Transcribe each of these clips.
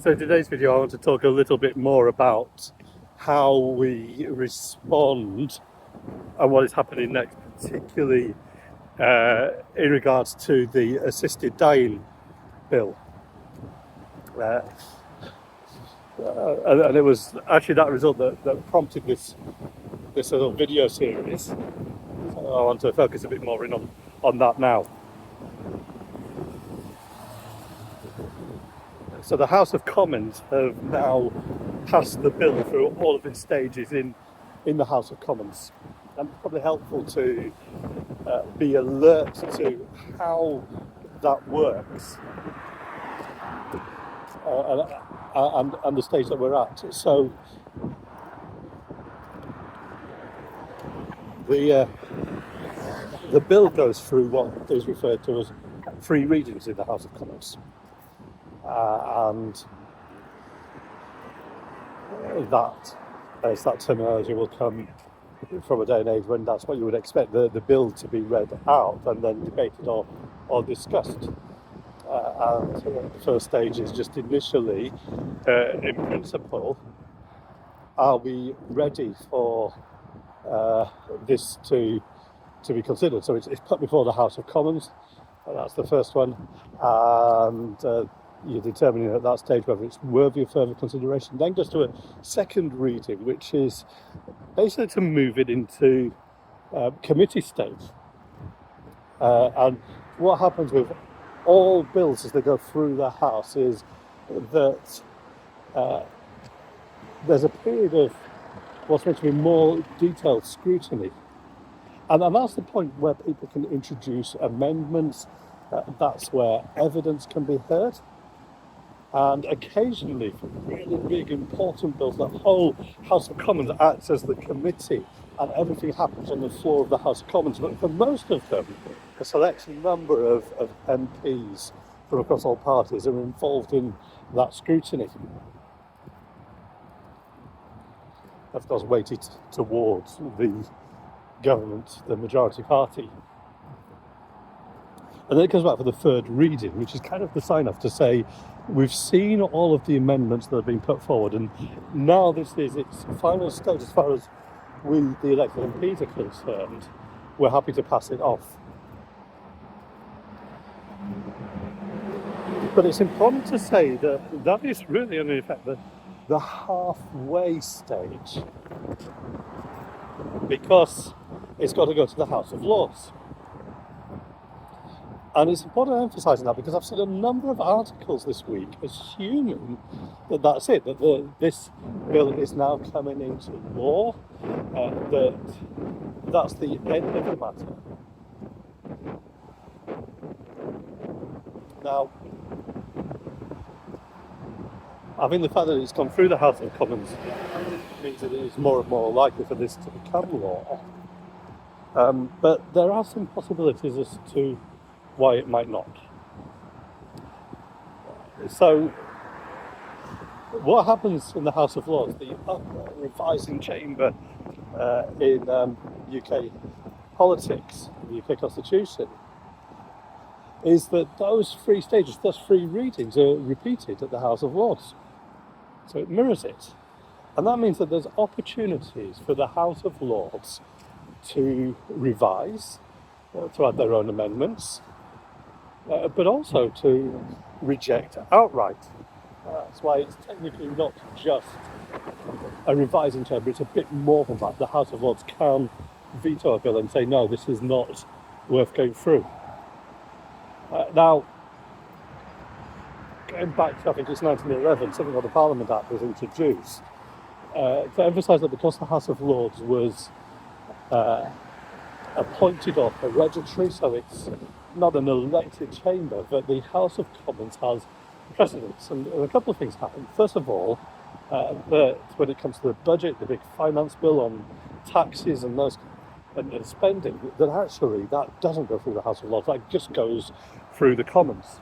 So in today's video I want to talk a little bit more about how we respond and what is happening next, particularly in regards to the assisted dying bill. And it was actually that result that prompted this little video series. So I want to focus a bit more in on that now. So the House of Commons have now passed the bill through all of its stages in the House of Commons. And it's probably helpful to be alert to how that works and the stage that we're at. So the bill goes through what is referred to as three readings in the House of Commons. And that terminology will come from a day and age when that's what you would expect the bill to be read out and then debated or discussed. And the first stage is just initially, in principle, are we ready for this to be considered? So it's put before the House of Commons, and that's the first one, and you're determining at that stage whether it's worthy of further consideration. Then goes to a second reading, which is basically to move it into committee stage. And what happens with all bills as they go through the House is that there's a period of what's meant to be more detailed scrutiny. And that's the point where people can introduce amendments. That's where evidence can be heard. And occasionally, for really big, important bills, the whole House of Commons acts as the committee and everything happens on the floor of the House of Commons. But for most of them, a select number of MPs from across all parties are involved in that scrutiny. Of course, weighted towards the government, the majority party. And then it comes back for the third reading, which is kind of the sign-off to say, we've seen all of the amendments that have been put forward, and now this is its final stage as far as we, the elected MPs, are concerned. We're happy to pass it off. But it's important to say that that is really, in effect, the halfway stage, because it's got to go to the House of Lords. And it's important to emphasise that because I've seen a number of articles this week assuming that that's it, that this bill is now coming into law, that's the end of the matter. Now, I think the fact that it's gone through the House of Commons means that it is more and more likely for this to become law. But there are some possibilities as to why it might not. So, what happens in the House of Lords, the revising chamber in UK politics, the UK Constitution, is that those three stages, those three readings are repeated at the House of Lords. So it mirrors it. And that means that there's opportunities for the House of Lords to revise, to add their own amendments, but also to reject outright. That's why it's technically not just a revising chamber, it's a bit more than that. The House of Lords can veto a bill and say, no, this is not worth going through. Now, going back to, I think it's 1911, something called the Parliament Act was introduced to emphasise that because the House of Lords was appointed or hereditary, so it's not an elected chamber, but the House of Commons has precedence, and a couple of things happen. First of all, that when it comes to the budget, the big finance bill on taxes and those and spending, that actually that doesn't go through the House of Lords, that just goes through the Commons.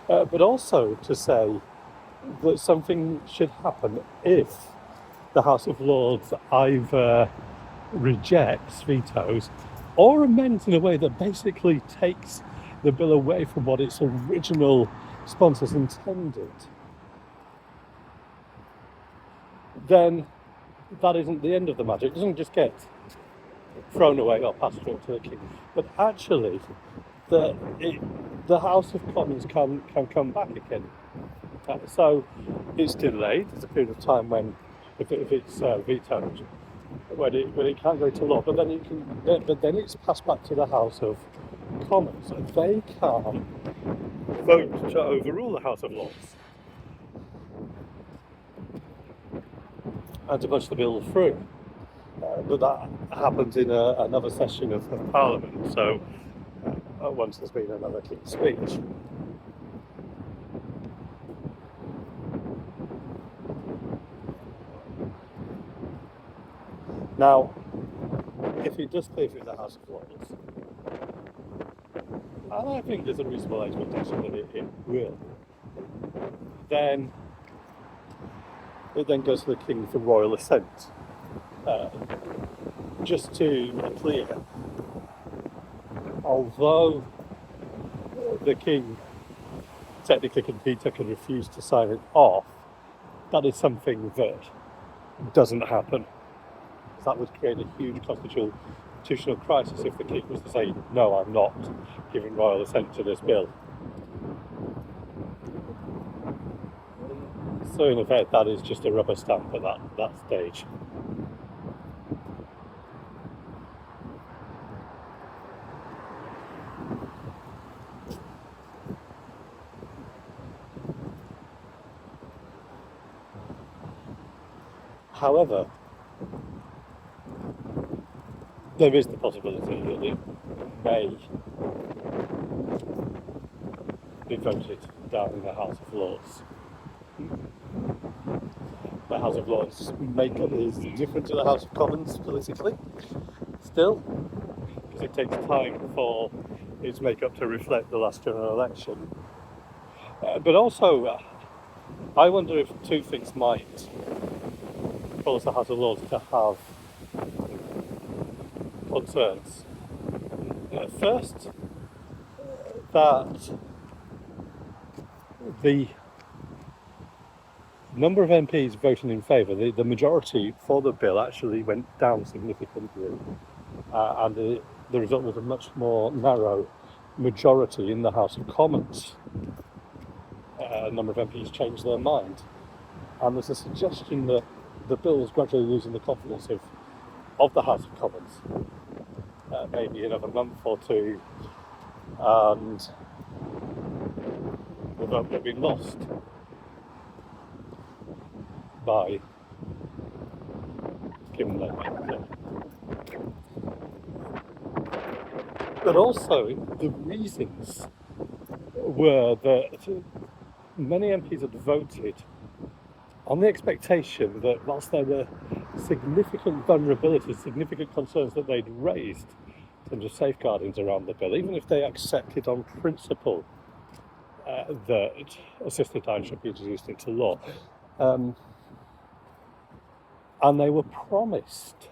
But also to say that something should happen if the House of Lords either rejects, vetoes, or amends in a way that basically takes the bill away from what its original sponsors intended, then that isn't the end of the matter. It doesn't just get thrown away or passed through to the king, but actually the House of Commons can come back again. So it's delayed. There's a period of time when, if it's vetoed, when it can't go into law, but then it's passed back to the House of Commons. They can vote to overrule the House of Lords and to push the bill through. But that happens in another session of Parliament, so once there's been another King's Speech. Now, if it does clear through the House of Lords, and I think there's a reasonable expectation that it will, then it then goes to the King for royal assent. Just to be clear, although the King technically can veto, can refuse to sign it off, that is something that doesn't happen. That would create a huge constitutional crisis if the King was to say, no, I'm not giving royal assent to this bill. So in effect, that is just a rubber stamp at that stage. However, there is the possibility that it may be voted down in the House of Lords. The House of Lords makeup is different to the House of Commons politically, still, because it takes time for its makeup to reflect the last general election. But also, I wonder if two things might cause the House of Lords to have concerns. First, that the number of MPs voting in favour, the majority for the bill actually went down significantly, and the result was a much more narrow majority in the House of Commons. A number of MPs changed their mind, and there's a suggestion that the bill is gradually losing the confidence of the House of Commons. Maybe another month or two, and the vote will be lost by Kim Ledman. But also, the reasons were that many MPs had voted on the expectation that whilst there were significant vulnerabilities, significant concerns that they'd raised in terms of safeguardings around the bill, even if they accepted on principle that assisted dying should be introduced into law, and they were promised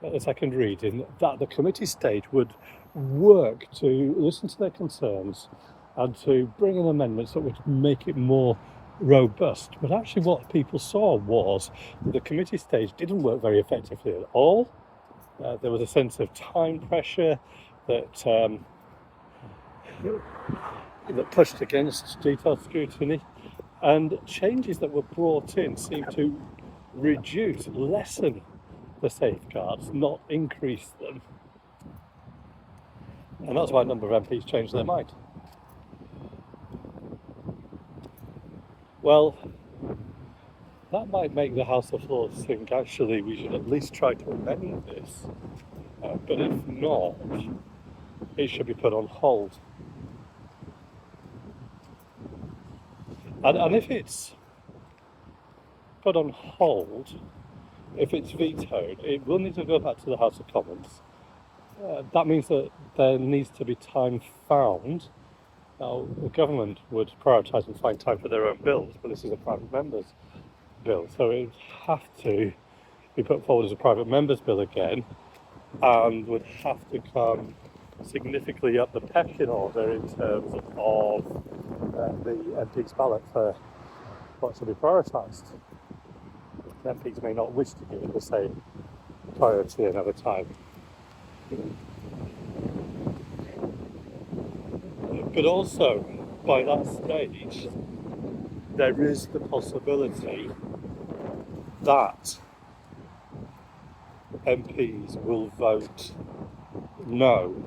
at the second reading that the committee stage would work to listen to their concerns and to bring in amendments that would make it more robust. But actually what people saw was that the committee stage didn't work very effectively at all. There was a sense of time pressure that pushed against detailed scrutiny, and changes that were brought in seemed to lessen the safeguards, not increase them. And that's why a number of MPs changed their mind. Well, that might make the House of Lords think actually we should at least try to amend this, but if not, it should be put on hold. And if it's put on hold, if it's vetoed, it will need to go back to the House of Commons. That means that there needs to be time found. Now, the government would prioritise and find time for their own bills, but this is a private member's bill, so it would have to be put forward as a private member's bill again, and would have to come significantly up the pecking order in terms of the MP's ballot for what should be prioritised. The MPs may not wish to give it the same priority another time. But also, by that stage, there is the possibility that MPs will vote no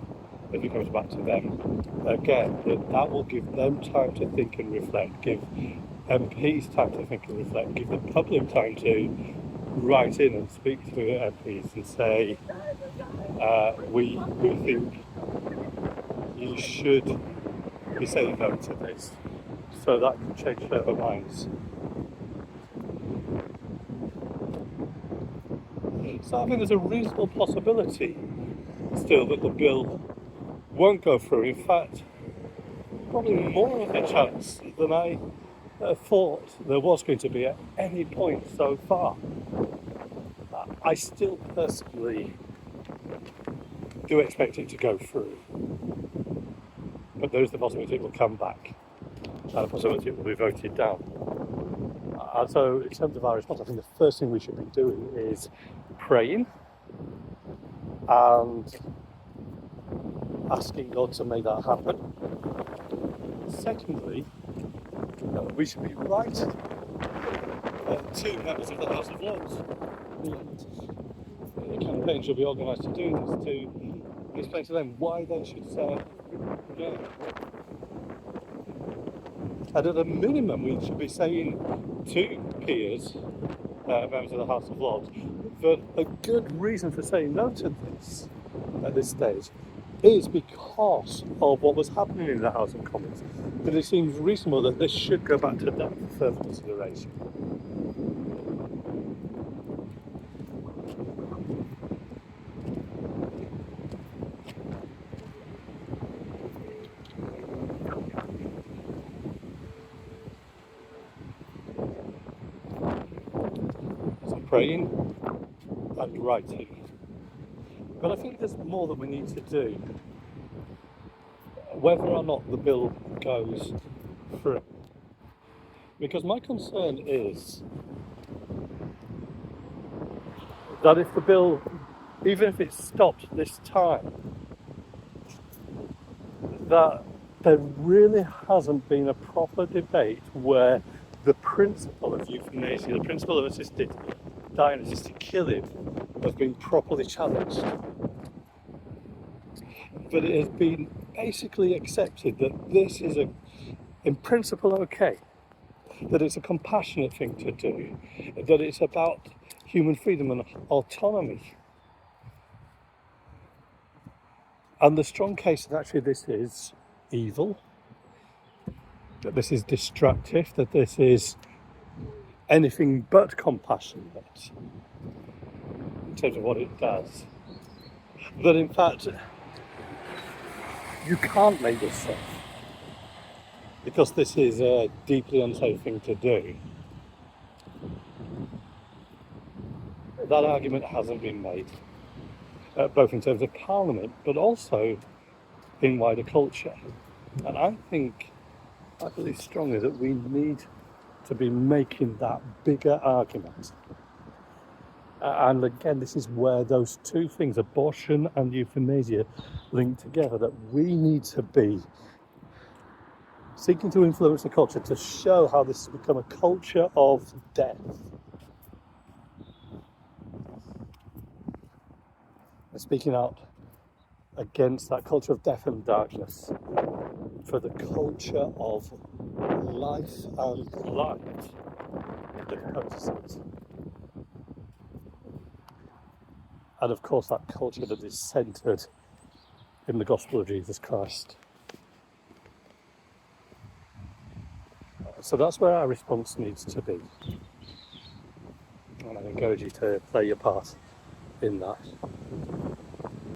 if it comes back to them again. That will give them time to think and reflect, give MPs time to think and reflect, give the public time to write in and speak to MPs and say, we think you should be saying no to this, so that can change their minds. So I think there's a reasonable possibility still that the bill won't go through. In fact, probably more of a chance than I thought there was going to be at any point so far. I still personally do expect it to go through, but there is the possibility it will come back, and the possibility it will be voted down. And so in terms of our response, I think the first thing we should be doing is praying and asking God to make that happen. Secondly, we should be writing to members of the House of Lords. The campaign should be organised to do this, to explain to them why they should say no. And at a minimum, we should be saying to peers, members of the House of Lords, that a good reason for saying no to this at this stage is because of what was happening in the House of Commons. That it seems reasonable that this should go back to them for further consideration. So praying and writing. But I think there's more that we need to do. Whether or not the bill goes through. Because my concern is that if the bill, even if it's stopped this time, that there really hasn't been a proper debate where the principle of euthanasia, the principle of assisted dying, assisted killing, has been properly challenged. But it has been basically accepted that this is in principle okay, that it's a compassionate thing to do, that it's about human freedom and autonomy. And the strong case that actually this is evil, that this is destructive, that this is anything but compassionate in terms of what it does. That in fact, you can't make this safe, because this is a deeply unsafe thing to do. That argument hasn't been made, both in terms of Parliament, but also in wider culture. And I believe strongly that we need to be making that bigger argument. And again, this is where those two things, abortion and euthanasia, link together, that we need to be seeking to influence the culture to show how this has become a culture of death. And speaking out against that culture of death and darkness, for the culture of life and light that coexists. And of course that culture that is centred in the gospel of Jesus Christ. So that's where our response needs to be. And I encourage you to play your part in that.